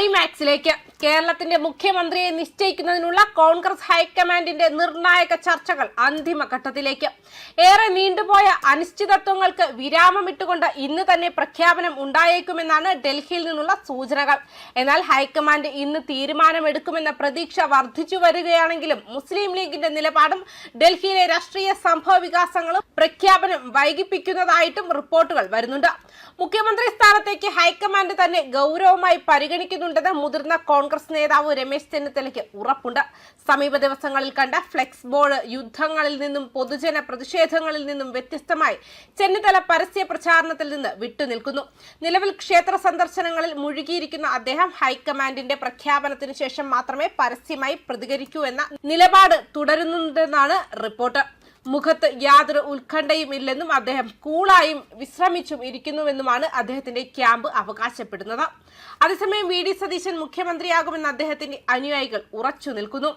ക്ലൈമാക്സിലേക്ക് കേരളത്തിന്റെ മുഖ്യമന്ത്രിയെ നിശ്ചയിക്കുന്നതിനുള്ള കോൺഗ്രസ് ഹൈക്കമാൻഡിന്റെ നിർണായക ചർച്ചകൾ അന്തിമഘട്ടത്തിലേക്ക്. ഏറെ നീണ്ടുപോയ അനിശ്ചിതത്വങ്ങൾക്ക് വിരാമമിട്ടുകൊണ്ട് ഇന്ന് തന്നെ പ്രഖ്യാപനം ഉണ്ടായേക്കുമെന്നാണ് ഡൽഹിയിൽ നിന്നുള്ള സൂചനകൾ. എന്നാൽ ഹൈക്കമാൻഡ് ഇന്ന് തീരുമാനമെടുക്കുമെന്ന പ്രതീക്ഷ വർദ്ധിച്ചു വരികയാണെങ്കിലും മുസ്ലിം ലീഗിന്റെ നിലപാടും ഡൽഹിയിലെ രാഷ്ട്രീയ സംഭവ വികാസങ്ങളും പ്രഖ്യാപനം വൈകിപ്പിക്കുന്നതായിട്ടും റിപ്പോർട്ടുകൾ വരുന്നുണ്ട്. മുഖ്യമന്ത്രി സ്ഥാനത്തേക്ക് ഹൈക്കമാൻഡ് തന്നെ ഗൗരവമായി പരിഗണിക്കുന്നുണ്ടെന്ന് മുതിർന്ന കോൺഗ്രസ് നേതാവ് രമേശ് ചെന്നിത്തലയ്ക്ക് ഉറപ്പുണ്ട്. സമീപ ദിവസങ്ങളിൽ കണ്ട ഫ്ലെക്സ് ബോർഡ് യുദ്ധങ്ങളിൽ നിന്നും പൊതുജന പ്രതിഷേധങ്ങളിൽ നിന്നും വ്യത്യസ്തമായി ചെന്നിത്തല പരസ്യ പ്രചാരണത്തിൽ നിന്ന് വിട്ടുനിൽക്കുന്നു. നിലവിൽ ക്ഷേത്ര സന്ദർശനങ്ങളിൽ മുഴുകിയിരിക്കുന്ന അദ്ദേഹം ഹൈക്കമാൻഡിന്റെ പ്രഖ്യാപനത്തിന് ശേഷം മാത്രമേ പരസ്യമായി പ്രതികരിക്കൂ എന്ന നിലപാട് തുടരുന്നുണ്ടെന്നാണ് റിപ്പോർട്ട്. മുഖത്ത് യാതൊരു ഉത്കണ്ഠയും ഇല്ലെന്നും അദ്ദേഹം കൂളായും വിശ്രമിച്ചും ഇരിക്കുന്നുവെന്നുമാണ് അദ്ദേഹത്തിന്റെ ക്യാമ്പ് അവകാശപ്പെടുന്നത്. അതേസമയം വി ഡി സതീശൻ മുഖ്യമന്ത്രിയാകുമെന്ന് അദ്ദേഹത്തിന്റെ അനുയായികൾ ഉറച്ചു നിൽക്കുന്നു.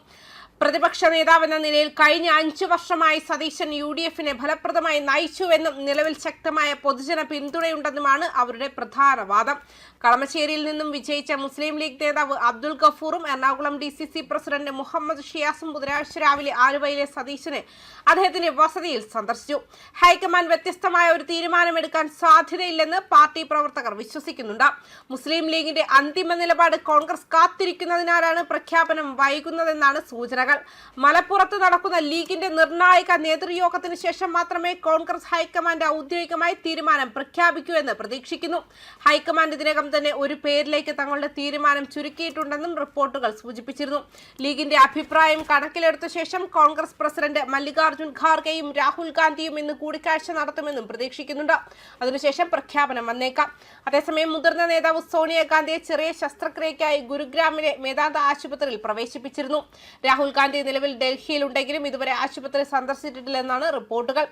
പ്രതിപക്ഷ നേതാവെന്ന നിലയിൽ കഴിഞ്ഞ 5 വർഷമായി സതീശൻ UDF-നെ ഫലപ്രദമായി നയിച്ചുവെന്നും നിലവിൽ ശക്തമായ പൊതുജന പിന്തുണയുണ്ടെന്നുമാണ് അവരുടെ പ്രധാന വാദം. കളമശ്ശേരിയിൽ നിന്നും വിജയിച്ച മുസ്ലിം ലീഗ് നേതാവ് അബ്ദുൽ ഗഫൂറും എറണാകുളം DCC പ്രസിഡന്റ് മുഹമ്മദ് ഷിയാസും ബുധനാഴ്ച രാവിലെ ആലുവയിലെ സതീശനെ അദ്ദേഹത്തിന്റെ വസതിയിൽ സന്ദർശിച്ചു. ഹൈക്കമാൻഡ് വ്യത്യസ്തമായ ഒരു തീരുമാനമെടുക്കാൻ സാധ്യതയില്ലെന്ന് പാർട്ടി പ്രവർത്തകർ വിശ്വസിക്കുന്നുണ്ട്. മുസ്ലിം ലീഗിന്റെ അന്തിമ നിലപാട് കോൺഗ്രസ് കാത്തിരിക്കുന്നതിനാലാണ് പ്രഖ്യാപനം വൈകുന്നതെന്നാണ് സൂചനകൾ. മലപ്പുറത്ത് നടക്കുന്ന ലീഗിന്റെ നിർണായക നേതൃയോഗത്തിന് ശേഷം മാത്രമേ കോൺഗ്രസ് ഹൈക്കമാൻഡ് ഔദ്യോഗികമായി തീരുമാനം പ്രഖ്യാപിക്കൂ എന്ന് പ്രതീക്ഷിക്കുന്നു. ഹൈക്കമാൻഡ് ഇതിനകം തന്നെ ഒരു പേരിലേക്ക് തങ്ങളുടെ തീരുമാനം ചുരുക്കിയിട്ടുണ്ടെന്നും റിപ്പോർട്ടുകൾ സൂചിപ്പിച്ചിരുന്നു. ലീഗിന്റെ അഭിപ്രായം കണക്കിലെടുത്ത ശേഷം കോൺഗ്രസ് പ്രസിഡന്റ് മല്ലികാർജുൻ ഖാർഗെയും രാഹുൽ ഗാന്ധിയും ഇന്ന് കൂടിക്കാഴ്ച നടത്തുമെന്നും പ്രതീക്ഷിക്കുന്നുണ്ട്. അതിനുശേഷം പ്രഖ്യാപനം വന്നേക്കാം. അതേസമയം മുതിർന്ന നേതാവ് സോണിയാഗാന്ധിയെ ചെറിയ ശസ്ത്രക്രിയയ്ക്കായി ഗുരുഗ്രാമിലെ മേദാന്ത ആശുപത്രിയിൽ പ്രവേശിപ്പിച്ചിരുന്നു. രാഹുൽ ഗാന്ധി നിലവിൽ ഡൽഹിയിലുണ്ടെങ്കിലും ഇതുവരെ ആശുപത്രി സന്ദർശിച്ചിട്ടില്ലെന്നാണ് റിപ്പോർട്ടുകൾ.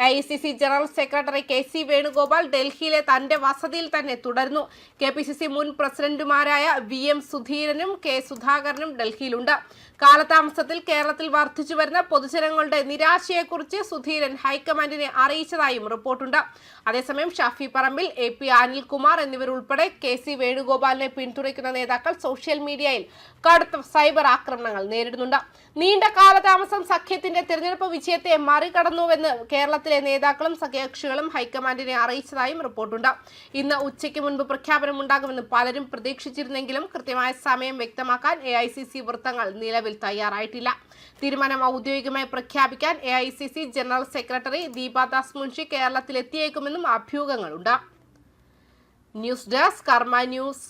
AICC general secretary KC Venugopal ഡൽഹിയിലെ തന്റെ വസതിയിൽ തന്നെ തുടരുന്നു. KPCC മുൻ പ്രസിഡന്റുമാരായ VM സുധീരനും K സുധാകരനും ഡൽഹിയിലുണ്ട്. കാലതാമസത്തിൽ കേരളത്തിൽ വർദ്ധിച്ചു വരുന്ന പൊതുജനങ്ങളുടെ നിരാശയെക്കുറിച്ച് സുധീരൻ ഹൈക്കമാൻഡിനെ അറിയിച്ചതായും റിപ്പോർട്ടുണ്ട്. അതേസമയം ഷാഫി പറമ്പിൽ, AP അനിൽകുമാർ എന്നിവരുൾപ്പെടെ KC വേണുഗോപാലിനെ പിന്തുണയ്ക്കുന്ന നേതാക്കൾ സോഷ്യൽ മീഡിയയിൽ കടുത്ത സൈബർ ആക്രമണങ്ങൾ നേരിടുന്നുണ്ട്. നീണ്ട കാലതാമസം സഖ്യത്തിന്റെ തെരഞ്ഞെടുപ്പ് വിജയത്തെ മറികടന്നുവെന്ന് കേരളത്തിലെ നേതാക്കളും സഖ്യകക്ഷികളും ഹൈക്കമാൻഡിനെ അറിയിച്ചതായും റിപ്പോർട്ടുണ്ട്. ഇന്ന് ഉച്ചയ്ക്ക് മുൻപ് പ്രഖ്യാപനം ഉണ്ടാകുമെന്ന് പലരും പ്രതീക്ഷിച്ചിരുന്നെങ്കിലും കൃത്യമായ സമയം വ്യക്തമാക്കാൻ AICC വൃത്തങ്ങൾ നിലവിൽ തയ്യാറായിട്ടില്ല. തീരുമാനം ഔദ്യോഗികമായി പ്രഖ്യാപിക്കാൻ AICC general secretary Deepa Das Munshi കേരളത്തിലെത്തിയേക്കുമെന്നും അഭ്യൂഹങ്ങളുണ്ട്. News desk Karma news.